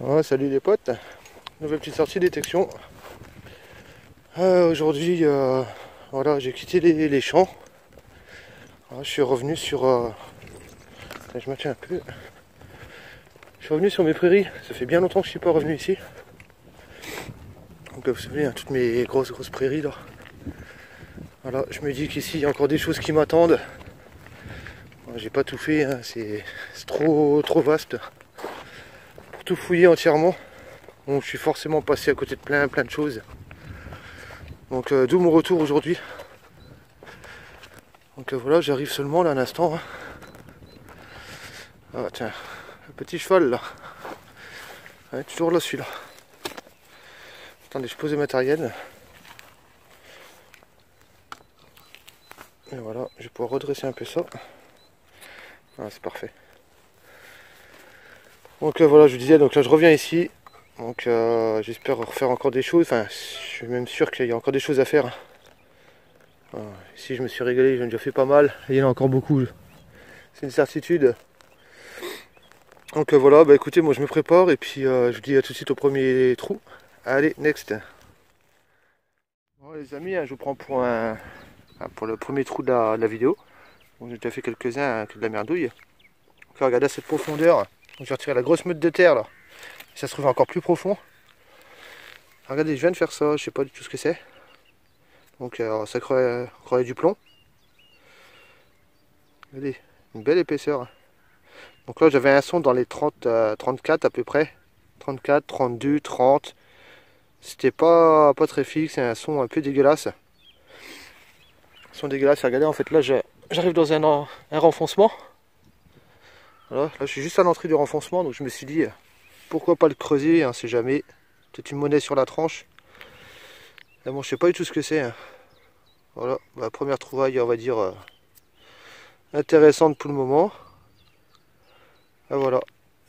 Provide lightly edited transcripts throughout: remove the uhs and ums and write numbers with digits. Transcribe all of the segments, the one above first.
Ouais, salut les potes, nouvelle petite sortie détection. Aujourd'hui, voilà, j'ai quitté les champs. Je suis revenu sur. Je maintiens un peu. Je suis revenu sur mes prairies. Ça fait bien longtemps que je suis pas revenu ici. Donc, vous savez, hein, toutes mes grosses prairies là. Voilà, je me dis qu'ici il y a encore des choses qui m'attendent. J'ai pas tout fait, hein, c'est trop vaste pour tout fouiller entièrement. Donc, je suis forcément passé à côté de plein de choses. Donc, d'où mon retour aujourd'hui. Donc voilà, j'arrive seulement là un instant. Hein. Ah tiens, un petit cheval là. Ouais, toujours là celui-là. Attendez, je pose le matériel. Et voilà, je vais pouvoir redresser un peu ça. Ah, c'est parfait. Donc voilà, je vous disais, donc là je reviens ici. Donc j'espère refaire encore des choses. Enfin, je suis même sûr qu'il y a encore des choses à faire. Ici je me suis régalé, j'en ai déjà fait pas mal. Et il y en a encore beaucoup. C'est une certitude. Donc voilà, bah écoutez, moi je me prépare et puis je vous dis à tout de suite au premier trou. Allez, next. Bon les amis, hein, je vous prends pour le premier trou de la vidéo. Bon, j'ai déjà fait quelques-uns avec de la merdouille. Donc là, regardez à cette profondeur. Donc j'ai retiré la grosse meute de terre là. Ça se trouve encore plus profond. Regardez, je viens de faire ça, je sais pas du tout ce que c'est. Donc ça croyait du plomb. Regardez, une belle épaisseur. Donc là j'avais un son dans les 34 à peu près. 34, 32, 30. C'était pas très fixe, c'est un son un peu dégueulasse. Un son dégueulasse, regardez en fait là j'arrive dans un renfoncement. Voilà, là je suis juste à l'entrée du renfoncement, donc je me suis dit pourquoi pas le creuser, on sait jamais. Peut-être une monnaie sur la tranche. Mais bon, je sais pas du tout ce que c'est. Hein. Voilà, ma première trouvaille, on va dire, intéressante pour le moment. Et voilà.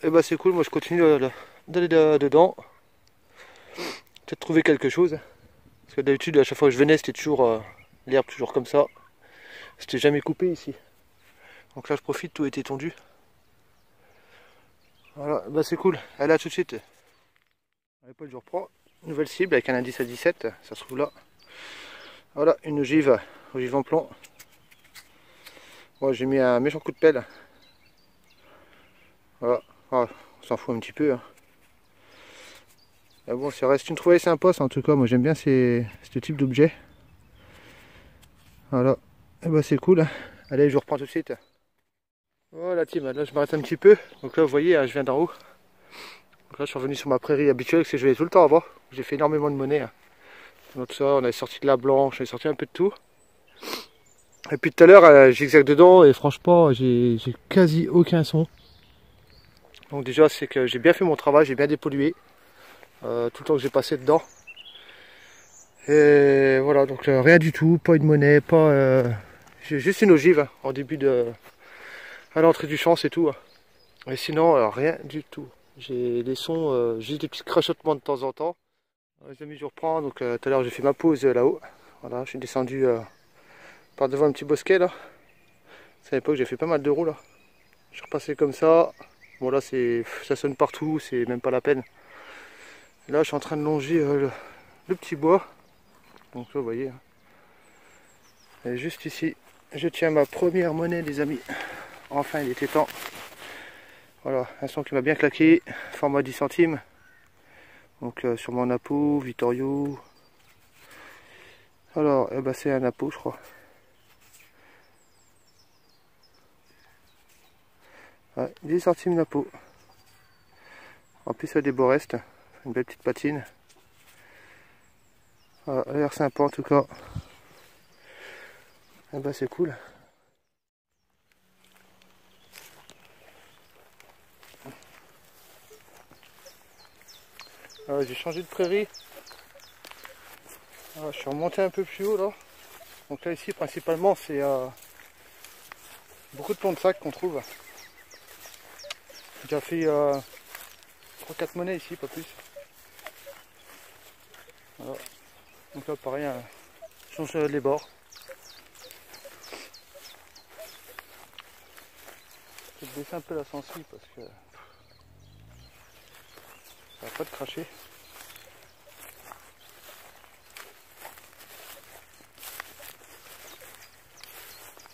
Et bah c'est cool, moi je continue d'aller dedans. Peut-être trouver quelque chose. Parce que d'habitude, à chaque fois que je venais, c'était toujours l'herbe, toujours comme ça. C'était jamais coupé ici. Donc là, je profite, tout était tondu. Voilà, bah c'est cool. Allez, à tout de suite. Allez, Paul, je reprends. Nouvelle cible avec un indice à 17, ça se trouve là. Voilà, une ogive en plomb. Moi, j'ai mis un méchant coup de pelle. Voilà, on s'en fout un petit peu. Hein. Mais bon, ça reste une trouvaille sympa, ça, en tout cas. Moi, j'aime bien ce type d'objet. Voilà, et bah c'est cool. Allez, je reprends tout de suite. Voilà, team, là, je m'arrête un petit peu. Donc là, vous voyez, je viens d'en haut. Donc là, je suis revenu sur ma prairie habituelle, que je vais tout le temps avant. J'ai fait énormément de monnaie. Hein. Donc ça, on avait sorti de la blanche, on avait sorti un peu de tout. Et puis tout à l'heure, j'exacte dedans et franchement, j'ai quasi aucun son. Donc déjà, c'est que j'ai bien fait mon travail, j'ai bien dépollué tout le temps que j'ai passé dedans. Et voilà, donc rien du tout, pas une monnaie, pas... J'ai juste une ogive hein, en début à l'entrée du champ, c'est tout. Hein. Et sinon, rien du tout. J'ai des sons, juste des petits crachotements de temps en temps. Les amis, je reprends. Donc tout à l'heure, j'ai fait ma pause là-haut. Voilà, je suis descendu par devant un petit bosquet là. C'est à l'époque, j'ai fait pas mal de roues là. Je suis repassé comme ça. Bon là, ça sonne partout, c'est même pas la peine. Et là, je suis en train de longer le petit bois. Donc là, vous voyez. Hein. Et juste ici, je tiens ma première monnaie, les amis. Enfin, il était temps. Voilà, un son qui m'a bien claqué. Format 10 centimes. Donc sur mon Napo, Vittorio. Alors, eh ben, c'est un Napo, je crois. Ouais, 10 centimes Napo. En plus, il y a des beaux restes. Une belle petite patine. Voilà, elle a l'air sympa en tout cas. Eh ben, c'est cool. J'ai changé de prairie. Je suis remonté un peu plus haut là. Donc là ici principalement c'est beaucoup de plomb de sac qu'on trouve. J'ai déjà fait 3-4 monnaies ici, pas plus. Voilà. Donc là pareil, je change les bords. Je vais baisser un peu la sensi parce que Ça va pas te cracher.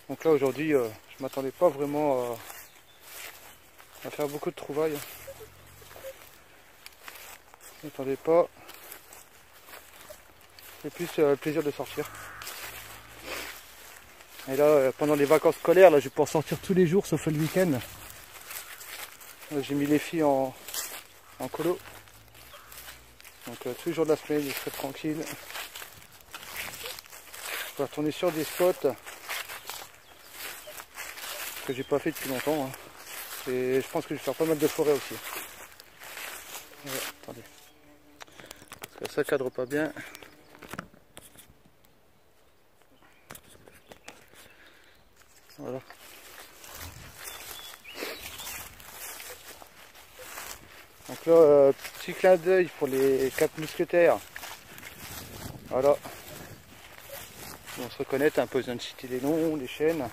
Donc là aujourd'hui, je m'attendais pas vraiment à faire beaucoup de trouvailles. Je m'attendais pas. C'est plus le plaisir de sortir. Et là, pendant les vacances scolaires, là, je vais pouvoir sortir tous les jours sauf le week-end. J'ai mis les filles en colo. Donc tous les jours de la semaine, je serai tranquille. Je vais retourner sur des spots que j'ai pas fait depuis longtemps. Hein. Et je pense que je vais faire pas mal de forêt aussi. Ouais, attendez. Parce que ça cadre pas bien. Voilà. Donc là, petit clin d'œil pour les 4 mousquetaires. Voilà. On se reconnaît un peu, besoin de citer les noms, les chaînes.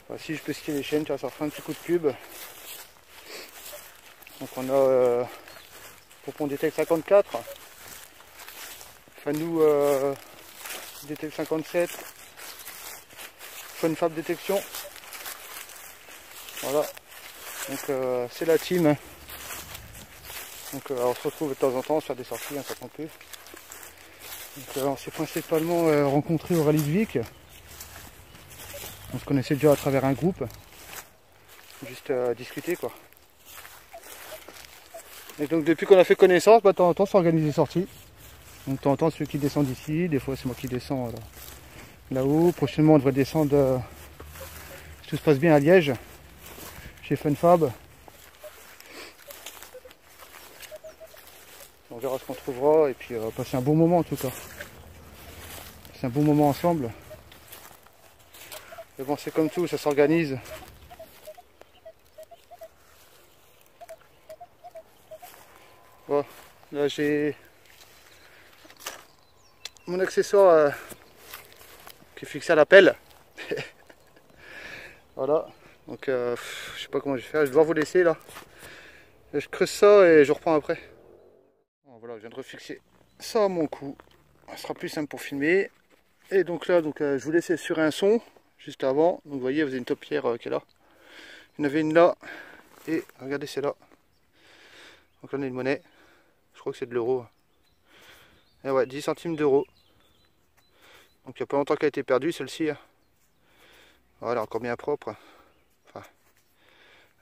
Enfin, si je peux citer les chaînes, tu vois, ça fera un petit coup de pub. Donc on a Popon Detect 54, Fanou Detect 57, Funfab Détection. Voilà. Donc c'est la team. Donc on se retrouve de temps en temps sur des sorties, hein, ça compte plus. Donc on s'est principalement rencontrés au Rallye de Vic. On se connaissait déjà à travers un groupe. Juste discuter quoi. Et donc depuis qu'on a fait connaissance, bah, de temps en temps on s'organise des sorties. Donc de temps en temps ceux qui descendent ici, des fois c'est moi qui descends là-haut. Prochainement on devrait descendre, si tout se passe bien, à Liège, chez Funfab. On verra ce qu'on trouvera et puis passer un bon moment en tout cas. C'est un bon moment ensemble. Mais bon, c'est comme tout, ça s'organise. Bon, là j'ai mon accessoire qui est fixé à la pelle. Voilà, donc je sais pas comment je vais faire, je vais devoir vous laisser là. Je creuse ça et je reprends après. Bon, voilà, je viens de refixer ça à mon cou. Ça sera plus simple pour filmer. Et donc là, je vous laissais sur un son juste avant. Donc vous voyez, vous avez une topière qui est là. Il y en avait une là. Et regardez, c'est là. Donc là, on a une monnaie. Je crois que c'est de l'euro. Et ouais, 10 centimes d'euros. Donc il n'y a pas longtemps qu'elle a été perdue, celle-ci. Voilà, encore bien propre. Enfin,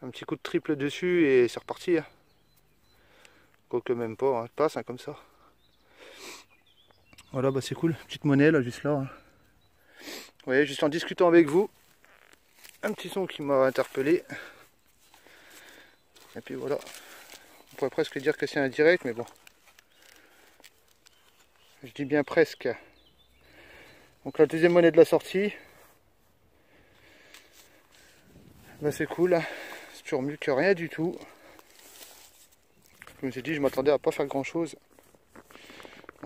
un petit coup de triple dessus et c'est reparti. Quoique même pas, hein. Passe comme ça. Voilà, bah c'est cool. Petite monnaie là, juste là. Vous voyez, juste en discutant avec vous. Un petit son qui m'a interpellé. Et puis voilà. On pourrait presque dire que c'est un direct, mais bon. Je dis bien presque. Donc la deuxième monnaie de la sortie. Bah c'est cool. C'est toujours mieux que rien du tout. Je me suis dit, je m'attendais à pas faire grand chose.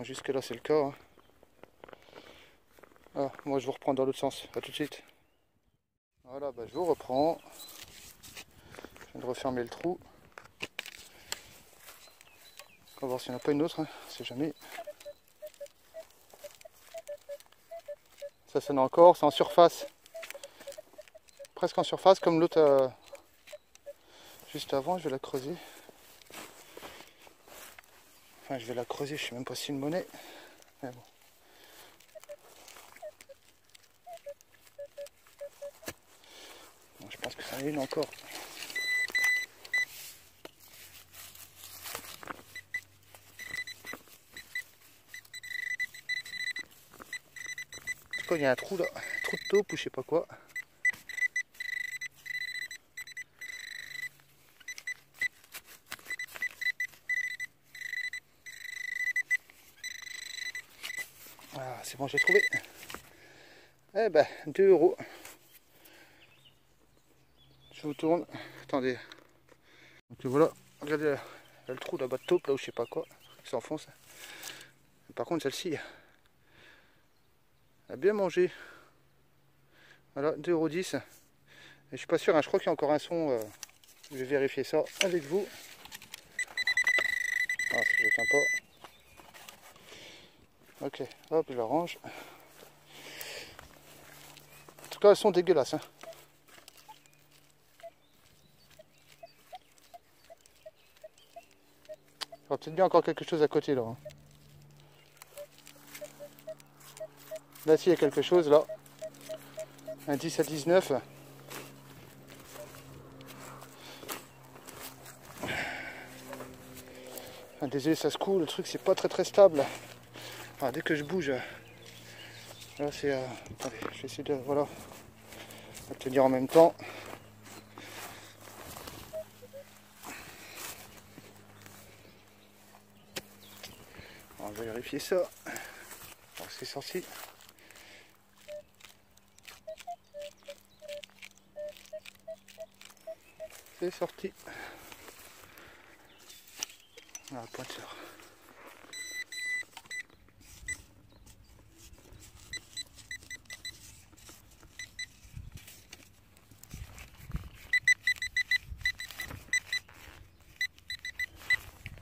Jusque là c'est le cas. Ah, moi je vous reprends dans l'autre sens. A tout de suite. Voilà, bah, je vous reprends. Je viens de refermer le trou. On va voir s'il n'y en a pas une autre. On sait jamais. Ça sonne encore, c'est en surface. Presque en surface comme l'autre juste avant. Je vais la creuser. Enfin, je vais la creuser, je sais même pas si c'est une monnaie. Mais bon. Bon, je pense que ça en est une encore. Je sais pas, il y a un trou là, un trou de taupe ou je sais pas quoi. Ah, c'est bon, j'ai trouvé. Eh ben, 2 euros. Je vous tourne. Attendez. Donc voilà, regardez là, le trou là-bas de taupe, là où je sais pas quoi, qui s'enfonce. Par contre, celle-ci, elle a bien mangé. Voilà, 2,10 €. Et je suis pas sûr, hein, je crois qu'il y a encore un son. Je vais vérifier ça avec vous. Ah, si je tiens pas. Ok, hop, je la range. En tout cas, elles sont dégueulasses. Hein. Il y aura peut-être bien encore quelque chose à côté là. Hein. Là, s'il y a quelque chose là. Un 10 à 19. Ah, désolé, ça se coule, le truc c'est pas très stable. Ah, dès que je bouge, là c'est... attendez, je vais essayer de... Voilà. À tenir en même temps. On va vérifier ça. Alors, c'est sorti. C'est sorti. Ah, pointeur.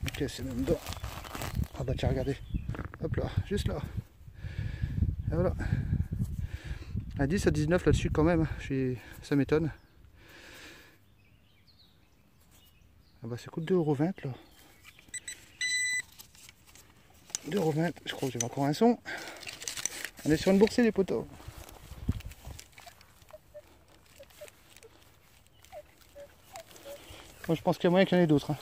Ok, c'est même dedans. Ah bah tiens, regardez. Hop là, juste là. Et voilà. Un 10 à 19 là-dessus quand même. Ça m'étonne. Ah bah ça coûte 2,20 € là. 2,20 €. Je crois que j'ai encore un son. On est sur une boursée les poteaux. Moi je pense qu'il y a moyen qu'il y en ait d'autres. Hein.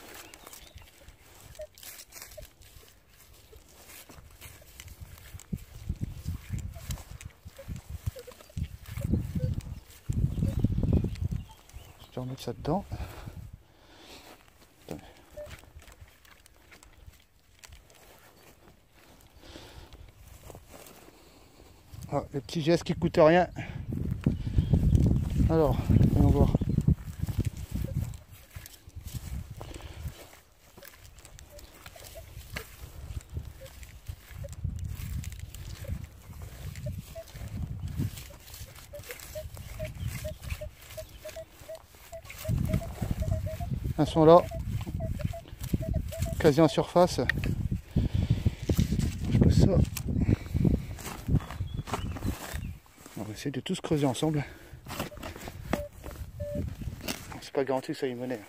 Je vais remettre ça dedans. Attendez. Ah, le petit geste qui coûte rien. Alors, voyons voir. Un son là, quasi en surface. Je pose ça. On va essayer de tous creuser ensemble. C'est pas garanti que ça y monnaie.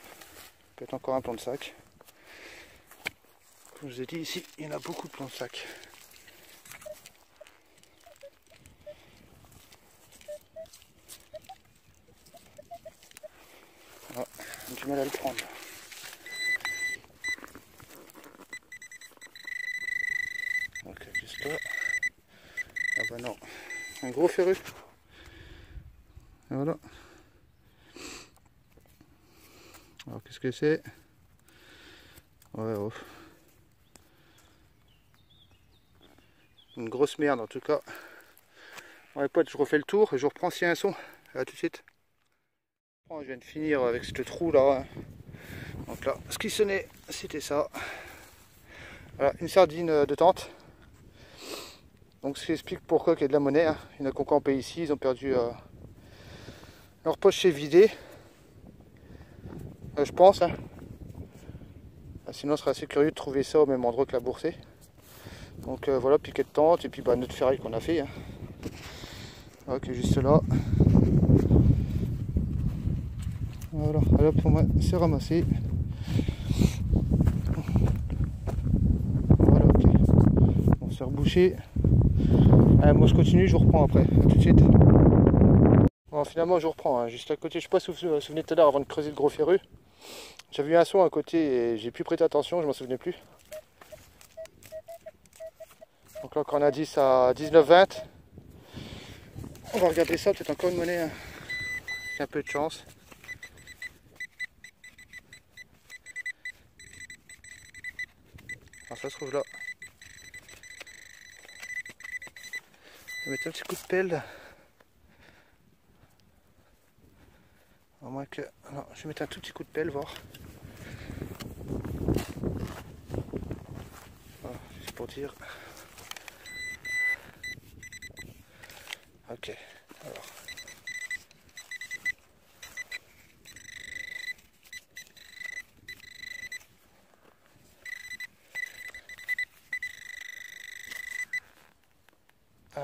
Peut-être encore un plan de sac. Comme je vous ai dit, ici, il y en a beaucoup de plans de sac. Ah, j'ai du mal à le prendre. Ok, juste là. Ah bah non. Un gros ferru. Et voilà. Alors qu'est-ce que c'est? Ouais, oh. Une grosse merde en tout cas. Ouais potes, je refais le tour et je reprends s'il y a un son. A tout de suite. Je viens de finir avec ce trou là. Donc là, ce qui sonnait, c'était ça. Voilà, une sardine de tente. Donc ce qui explique pourquoi il y a de la monnaie. Hein. Il y en a qui ont campé ici, ils ont perdu leur poche est vidée. Je pense. Hein. Sinon, ce serait assez curieux de trouver ça au même endroit que la boursée. Donc voilà, piquet de tente et puis bah, notre ferraille qu'on a fait. Hein. Voilà, qui est juste là. Voilà, alors pour moi, c'est ramassé. Voilà, ok. On s'est rebouché. Moi je continue, je vous reprends après. A tout de suite. Bon, finalement, je vous reprends. Hein. Juste à côté, je ne sais pas si vous vous souvenez tout à l'heure avant de creuser le gros ferru. J'avais eu un son à côté et j'ai plus prêté attention, je m'en souvenais plus. Donc là, quand on a 10 à 19-20, on va regarder ça, peut-être encore une monnaie. Hein. Avec un peu de chance. Alors ça se trouve là. Je vais mettre un petit coup de pelle. À moins que... Non, je vais mettre un tout petit coup de pelle, voir. Voilà, juste pour dire. Ok, alors.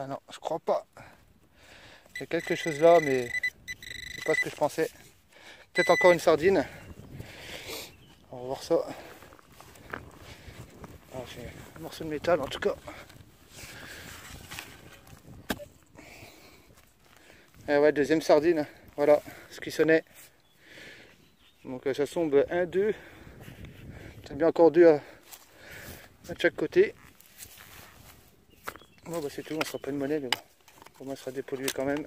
Ah non, je crois pas. Il y a quelque chose là, mais c'est pas ce que je pensais. Peut-être encore une sardine. On va voir ça. Ah, j'ai un morceau de métal en tout cas. Et ouais, deuxième sardine. Voilà ce qui sonnait. Donc ça tombe 1, 2. C'est bien encore 2 à chaque côté. Bon bah c'est tout, on sera pas de monnaie, mais bon. Au moins, sera dépollué quand même.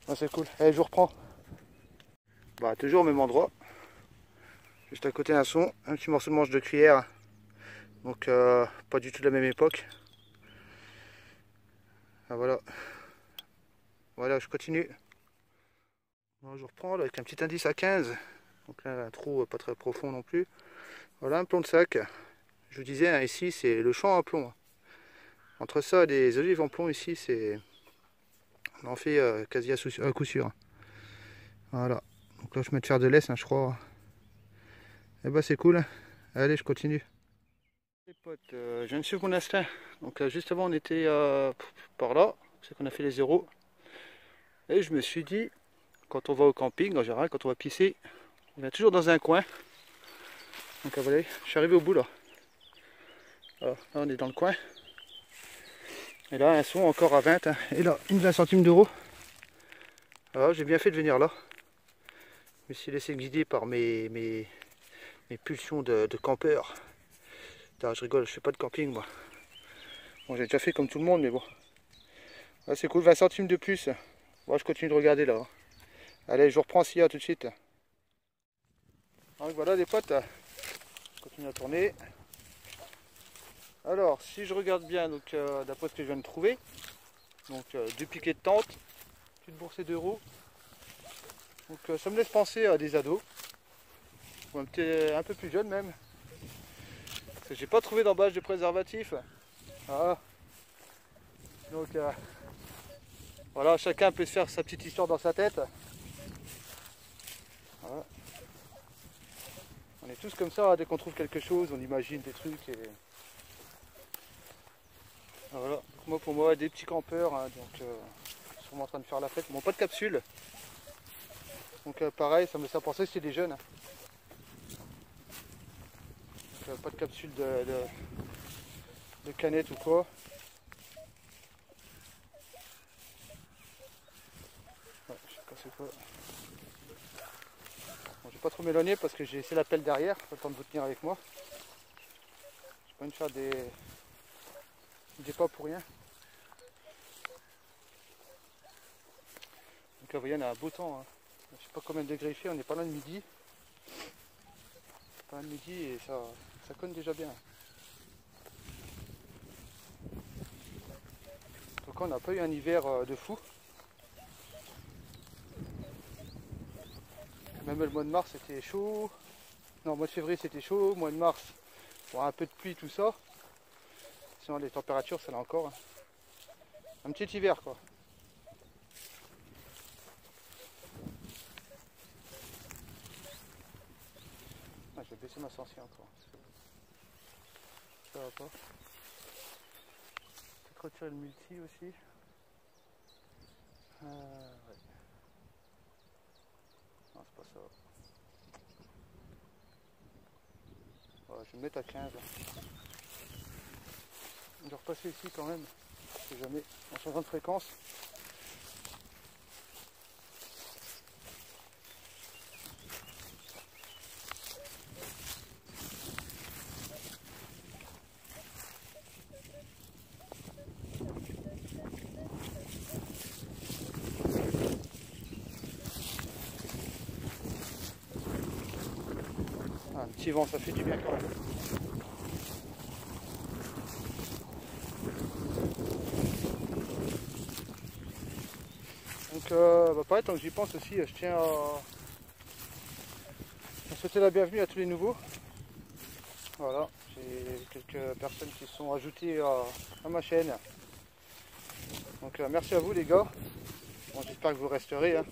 Ah, c'est cool. Allez, je vous reprends. Bah, toujours au même endroit. Juste à côté un son. Un petit morceau de manche de cuillère. Donc, pas du tout de la même époque. Ah, voilà. Voilà, je continue. Bon, je reprends là, avec un petit indice à 15. Donc là, un trou pas très profond non plus. Voilà, un plomb de sac. Je vous disais, hein, ici, c'est le champ à plomb. Entre ça et des olives en plomb, ici, c'est... On en fait quasi à coup sûr. Voilà. Donc là, je mets de faire de l'ess, hein, je crois. Et bah, c'est cool. Allez, je continue. Les potes, je viens de suivre mon instinct. Donc juste avant, on était par là. C'est qu'on a fait les zéros. Et je me suis dit, quand on va au camping, en général, quand on va pisser, on vient toujours dans un coin. Donc voilà, je suis arrivé au bout là. Voilà, là, on est dans le coin. Et là, un son encore à 20. Hein. Et là, une 20 centimes d'euros. Alors, j'ai bien fait de venir là. Je me suis laissé guider par mes pulsions de campeur. Putain, je rigole, je fais pas de camping moi. Bon, j'ai déjà fait comme tout le monde, mais bon. Ah, c'est cool, 20 centimes de plus. Moi, je continue de regarder là. Allez, je vous reprends s'il y a tout de suite. Donc voilà les potes, je continue à tourner. Alors, si je regarde bien, donc d'après ce que je viens de trouver, donc 2 piquets de tente, petite boursée d'euros. Donc ça me laisse penser à des ados, ou un peu plus jeunes même. Parce que j'ai pas trouvé d'emballage de préservatif. Voilà. Donc voilà, chacun peut se faire sa petite histoire dans sa tête. Voilà. On est tous comme ça, dès qu'on trouve quelque chose, on imagine des trucs et... Voilà, donc moi pour moi des petits campeurs, hein, donc sûrement en train de faire la fête. Bon, pas de capsule. Donc pareil, ça me laisse penser que c'est des jeunes. Hein. Donc, pas de capsule de canette ou quoi. Ouais, je sais pas c'est quoi. Bon, j'ai pas trop m'éloigner parce que j'ai laissé la pelle derrière, pas le temps de vous tenir avec moi. J'ai pas envie de faire des pas pour rien. Donc là, vous voyez, on a un beau temps. Hein. Je sais pas combien de degrés il fait, on est pas loin de midi. Pas loin de midi et ça conne déjà bien. Donc on n'a pas eu un hiver de fou. Même le mois de mars c'était chaud. Non, le mois de février c'était chaud. Mois de mars, bon, un peu de pluie, tout ça. Sinon les températures, ça l'a encore. Hein. Un petit hiver quoi. Ah, je vais baisser ma sensible encore. Ça va pas. Peut-être retirer le multi aussi. Ouais. Non, c'est pas ça. Ouais, je vais me mettre à 15. Je vais repasser ici quand même. Je sais jamais. En changeant de fréquence. Ah, un petit vent, ça fait du bien quand même. Donc, pareil, tant que j'y pense aussi, je tiens à souhaiter la bienvenue à tous les nouveaux. Voilà, j'ai quelques personnes qui se sont ajoutées à ma chaîne. Donc, merci à vous les gars. Bon, j'espère que vous resterez. Hein.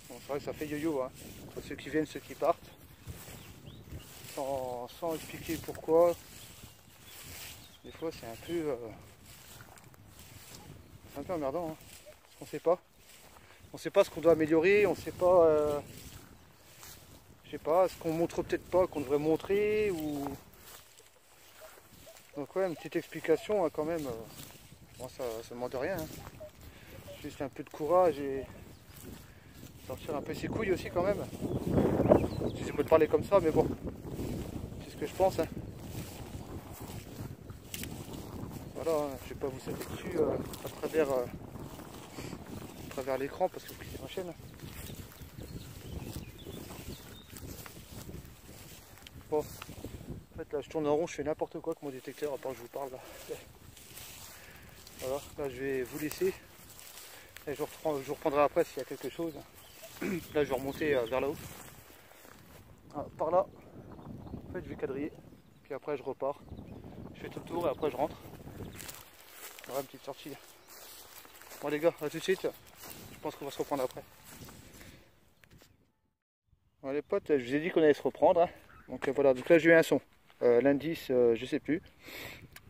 Bon, c'est vrai que ça fait yo-yo, hein, entre ceux qui viennent, ceux qui partent. Sans expliquer pourquoi. Des fois c'est un peu emmerdant, hein, parce qu'on sait pas. On sait pas ce qu'on doit améliorer, on sait pas, je sais pas, ce qu'on montre peut-être pas, qu'on devrait montrer, ou... Donc ouais, une petite explication hein, quand même, bon, ça demande rien, hein. Juste un peu de courage et sortir un peu ses couilles aussi quand même. Excusez-moi de parler comme ça, mais bon, c'est ce que je pense, hein. Voilà, hein, je vais pas vous sauter dessus à travers l'écran parce que vous pliez ma chaîne. Bon, en fait là je tourne en rond, je fais n'importe quoi avec mon détecteur à part que je vous parle là. Voilà, là je vais vous laisser et je vous reprendrai après s'il y a quelque chose. Là je vais remonter vers là-haut. Ah, par là, en fait je vais quadriller, puis après je repars. Je fais tout le tour et après je rentre. Voilà une petite sortie. Bon les gars, à tout de suite. Je pense qu'on va se reprendre après. Bon les potes, je vous ai dit qu'on allait se reprendre, hein. Donc voilà, donc là j'ai eu un son. L'indice, je sais plus.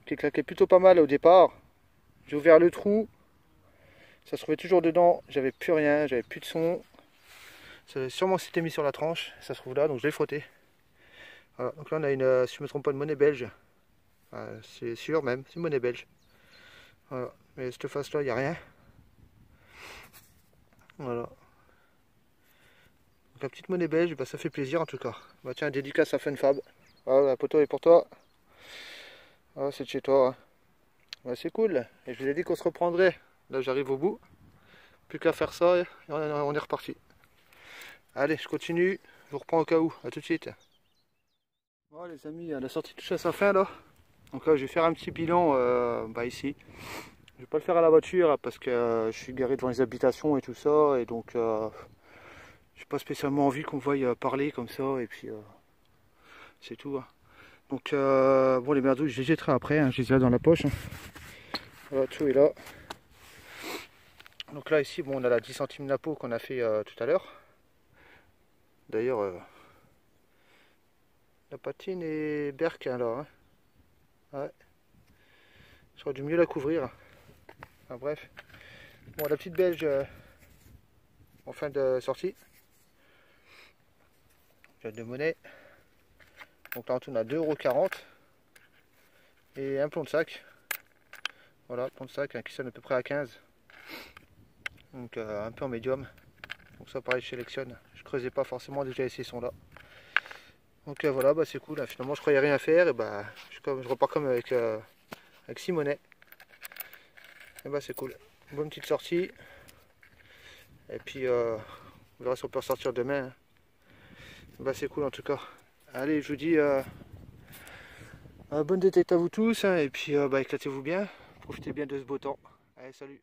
Qui claquait plutôt pas mal au départ. J'ai ouvert le trou. Ça se trouvait toujours dedans. J'avais plus rien, j'avais plus de son. Ça sûrement s'était mis sur la tranche. Ça se trouve là, donc je l'ai frotté. Voilà, donc là on a une, si je ne me trompe pas, une monnaie belge. C'est sûr même, c'est une monnaie belge. Voilà, mais cette face là, il n'y a rien. Voilà. Donc la petite monnaie belge, bah, ça fait plaisir en tout cas. Bah tiens, dédicace à Funfab. Voilà, la poteau est pour toi. Ah, c'est de chez toi, hein. Bah, c'est cool. Et je vous ai dit qu'on se reprendrait. Là j'arrive au bout. Plus qu'à faire ça et on est reparti. Allez, je continue. Je vous reprends au cas où. A tout de suite. Bon les amis, la sortie touche à sa fin là. Donc là je vais faire un petit bilan bah, ici. Je vais pas le faire à la voiture hein, parce que je suis garé devant les habitations et tout ça. Et donc j'ai pas spécialement envie qu'on me voie parler comme ça. Et puis c'est tout, hein. Donc bon les merdouilles je les jetterai après, hein, je les ai là dans la poche, hein. Voilà, tout est là. Donc là ici bon on a la 10 centimes napo qu'on a fait tout à l'heure. D'ailleurs la patine est berquin là, hein. Ouais. J'aurais dû mieux la couvrir. Enfin, bref. Bon la petite belge en fin de sortie. J'ai de monnaie. Donc là on tourne à 2,40 € et un plomb de sac. Voilà, plomb de sac, qui sonne à peu près à 15. Donc un peu en médium. Donc ça pareil je sélectionne. Je creusais pas forcément déjà ces sons là. Donc voilà, bah, c'est cool, hein. Finalement je croyais rien faire et bah je repars comme avec 6 monnaies. Et bah c'est cool. Bonne petite sortie. Et puis on verra si on peut ressortir demain, hein. Bah c'est cool en tout cas. Allez, je vous dis bonne détecte à vous tous, hein, et puis bah, éclatez-vous bien, profitez bien de ce beau temps. Allez, salut.